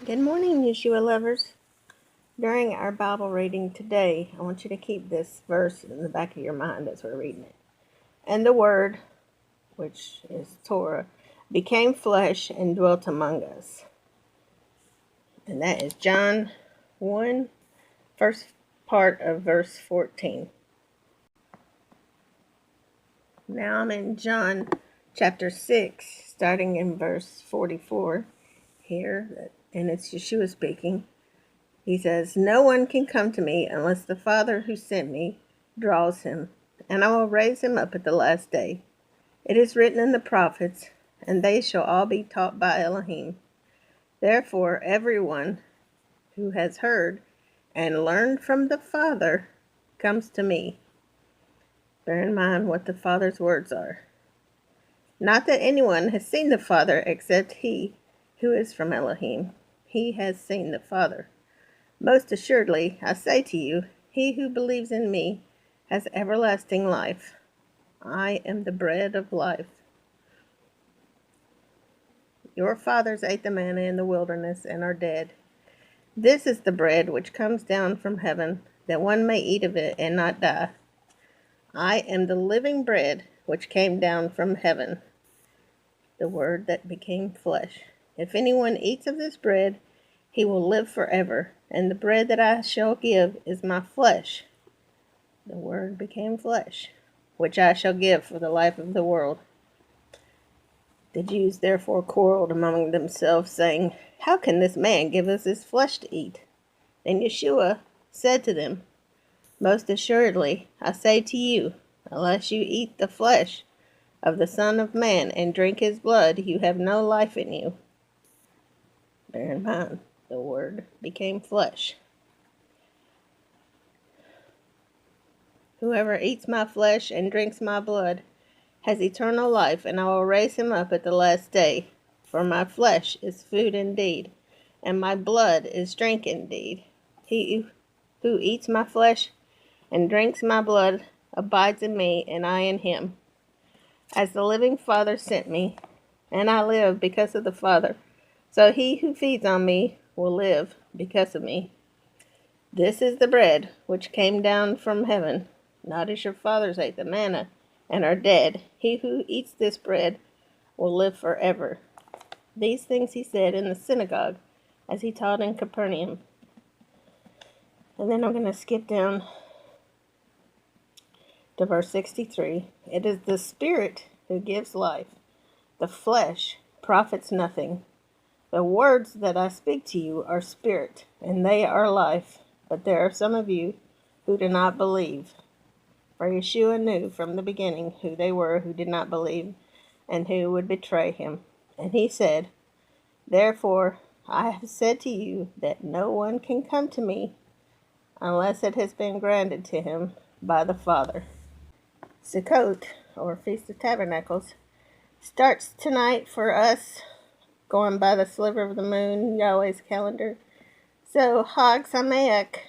Good morning, Yeshua lovers. During our Bible reading today, I want you to keep this verse in the back of your mind as we're reading it. And the Word, which is Torah, became flesh and dwelt among us. And that is John 1, first part of verse 14. Now I'm in John chapter 6, starting in verse 44 here, and it's Yeshua speaking. He says, "No one can come to me unless the Father who sent me draws him, and I will raise him up at the last day. It is written in the prophets, and they shall all be taught by Elohim. Therefore, everyone who has heard and learned from the Father comes to me." Bear in mind what the Father's words are. "Not that anyone has seen the Father except he who is from Elohim. He has seen the Father. Most assuredly, I say to you, he who believes in me has everlasting life. I am the bread of life. Your fathers ate the manna in the wilderness and are dead. This is the bread which comes down from heaven, that one may eat of it and not die. I am the living bread which came down from heaven, the Word that became flesh. If anyone eats of this bread, he will live forever, and the bread that I shall give is my flesh. The Word became flesh, which I shall give for the life of the world." The Jews therefore quarreled among themselves, saying, "How can this man give us his flesh to eat?" Then Yeshua said to them, "Most assuredly, I say to you, unless you eat the flesh of the Son of Man and drink his blood, you have no life in you." Bear in mind, the Word became flesh. "Whoever eats my flesh and drinks my blood has eternal life, and I will raise him up at the last day. For my flesh is food indeed, and my blood is drink indeed. He who eats my flesh and drinks my blood abides in me, and I in him. As the living Father sent me, and I live because of the Father, so he who feeds on me will live because of me. This is the bread which came down from heaven, not as your fathers ate the manna and are dead. He who eats this bread will live forever." These things he said in the synagogue as he taught in Capernaum. And then I'm going to skip down to verse 63. "It is the Spirit who gives life. The flesh profits nothing. The words that I speak to you are spirit, and they are life. But there are some of you who do not believe." For Yeshua knew from the beginning who they were who did not believe and who would betray him. And he said, "Therefore I have said to you that no one can come to me unless it has been granted to him by the Father." Sukkot, or Feast of Tabernacles, starts tonight for us, going by the sliver of the moon, Yahweh's calendar. So, Hag Sameach.